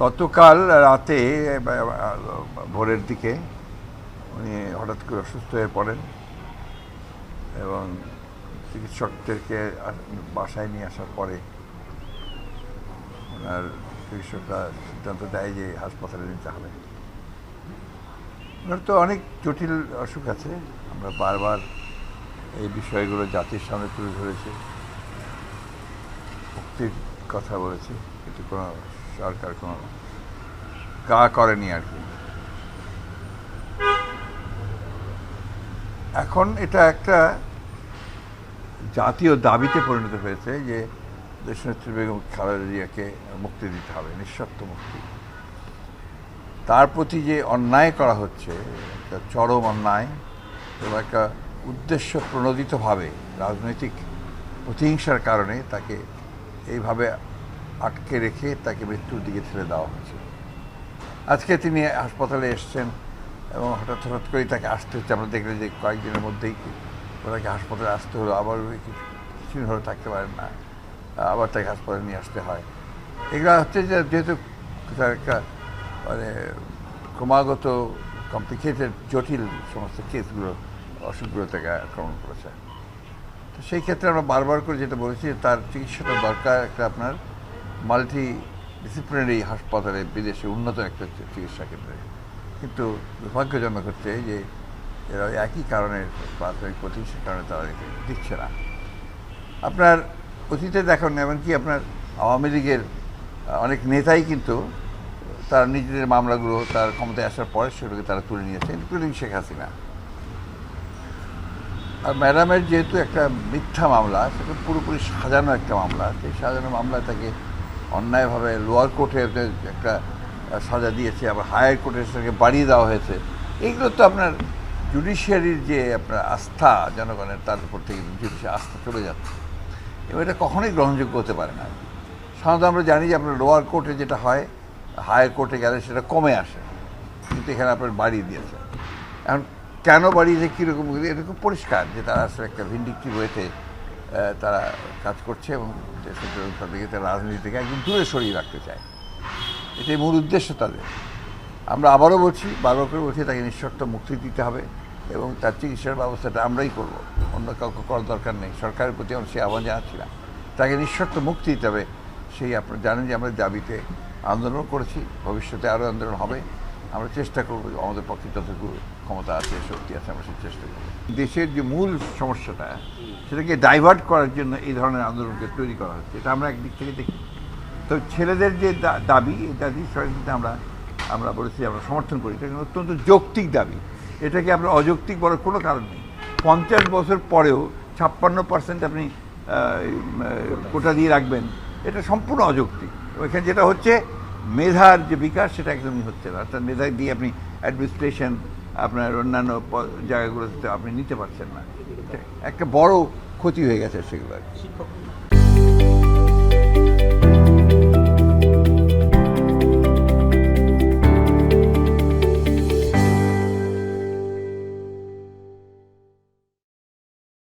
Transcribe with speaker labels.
Speaker 1: গতকাল রাতে ভোরের দিকে উনি হঠাৎ করে অসুস্থ হয়ে পড়েন এবং চিকিৎসকদেরকে বাসায় নিয়ে আসার পরে ওনার চিকিৎসকরা সিদ্ধান্ত দেয় যে হাসপাতালে নিতে হবে। ওনার তো অনেক জটিল অসুখ আছে, আমরা বারবার এই বিষয়গুলো জাতির সামনে তুলে ধরেছি, মুক্তির কথা বলেছি, কিন্তু কোনো সরকার কোনো করেনি আর কি। এখন এটা একটা জাতীয় দাবিতে পরিণত হয়েছে যে দেশনেত্রী বেগম খালেদা জিয়াকে মুক্তি দিতে হবে, নিঃশর্ত মুক্তি। তার প্রতি যে অন্যায় করা হচ্ছে, একটা চরম অন্যায় এবং একটা উদ্দেশ্য প্রণোদিতভাবে রাজনৈতিক প্রতিহিংসার কারণে তাকে এইভাবে আটকে রেখে তাকে মৃত্যুর দিকে ঠেলে দেওয়া হচ্ছে। আজকে তিনি হাসপাতালে এসছেন এবং হঠাৎ করেই তাকে আসতে হচ্ছে। আমরা দেখলেন যে কয়েকদিনের মধ্যেই ওনাকে হাসপাতালে আসতে হলো, আবার কিছুদিন হলে থাকতে পারেন না, আবার তাকে হাসপাতালে নিয়ে আসতে হয়। এগুলো হচ্ছে যে যেহেতু তার একটা মানে ক্রমাগত কমপ্লিকেটেড জটিল সমস্ত কেসগুলো, অসুখগুলো তাকে আক্রমণ করেছে। তো সেই ক্ষেত্রে আমরা বারবার করে যেটা বলেছি, তার চিকিৎসাটা দরকার একটা আপনার মাল্টি ডিসিপ্লিনারি হাসপাতালে, বিদেশে উন্নত একটা চিকিৎসা কেন্দ্রে। কিন্তু দুর্ভাগ্যজনক হচ্ছে যে এরা একই কারণে, প্রাথমিক প্রতিষ্ঠার কারণে তারা দিচ্ছে না। আপনার অতীতে দেখুন, এমনকি আপনার আওয়ামী লীগের অনেক নেতাই কিন্তু তার নিজেদের মামলাগুলো তার ক্ষমতায় আসার পরে সেগুলোকে তারা তুলে নিয়েছে, ইনক্লুডিং শেখ হাসিনা। আর ম্যাডামের যেহেতু একটা মিথ্যা মামলা, সেটা পুরোপুরি সাজানো একটা মামলা, সেই সাজানো মামলায় তাকে অন্যায়ভাবে লোয়ার কোর্টে একটা সাজা দিয়েছে, আবার হায়ার কোর্টের সেটাকে বাড়িয়ে দেওয়া হয়েছে। এইগুলো তো আপনার জুডিশিয়ারির যে আপনার আস্থা জনগণের, তার উপর থেকে জুডিশিয়ারি আস্থা চলে যাচ্ছে এবং এটা কখনোই গ্রহণযোগ্য হতে পারে না। সাধারণত আমরা জানি যে আপনার লোয়ার কোর্টে যেটা হয়, হায়ার কোর্টে গেলে সেটা কমে আসে, কিন্তু এখানে আপনার বাড়িয়ে দিয়েছে। এখন কেন বাড়িয়েছে, কীরকম, এটা খুব পরিষ্কার যে তারা আসলে একটা ভিন্ডিকটিভ ওয়েতে তারা কাজ করছে এবং তাদেরকে তারা রাজনীতি থেকে একদম দূরে সরিয়ে রাখতে চায়। এটাই মূল উদ্দেশ্য তাদের। আমরা আবারও বলছি, বারবার করে বলছি, তাকে নিঃশর্ত মুক্তি দিতে হবে এবং তার চিকিৎসার ব্যবস্থাটা আমরাই করব, অন্য কাউকে করার দরকার নেই। সরকারের প্রতি আমরা সে আহ্বান জানাচ্ছি না, তাকে নিঃশর্ত মুক্তি দিতে হবে। সেই আপনারা জানেন যে আমরা দাবিতে আন্দোলন করেছি, ভবিষ্যতে আরও আন্দোলন হবে। আমরা চেষ্টা করব, আমাদের পক্ষে যতটুকু ক্ষমতা আছে, শক্তি আছে, আমরা সেই চেষ্টা করব। দেশের যে মূল সমস্যাটা, সেটাকে ডাইভার্ট করার জন্য এই ধরনের আন্দোলনকে তৈরি করা হচ্ছে, এটা আমরা একদিক থেকে দেখি। তো ছেলেদের যে দাবি, এই দাবি সরাসরি আমরা বলেছি আমরা সমর্থন করি। এটা অত্যন্ত যৌক্তিক দাবি, এটাকে আপনার অযৌক্তিক বলার কোনো কারণ নেই। 50 বছর পরেও 56% আপনি কোটা দিয়ে রাখবেন, এটা সম্পূর্ণ অযৌক্তিক। ওইখানে যেটা হচ্ছে, মেধার যে বিকাশ সেটা একদমই হচ্ছে না। অর্থাৎ মেধা দিয়ে আপনি অ্যাডমিনিস্ট্রেশন, আপনার অন্যান্য জায়গাগুলোতে আপনি নিতে পারছেন না। একটা বড় ক্ষতি হয়ে গেছে সেগুলো।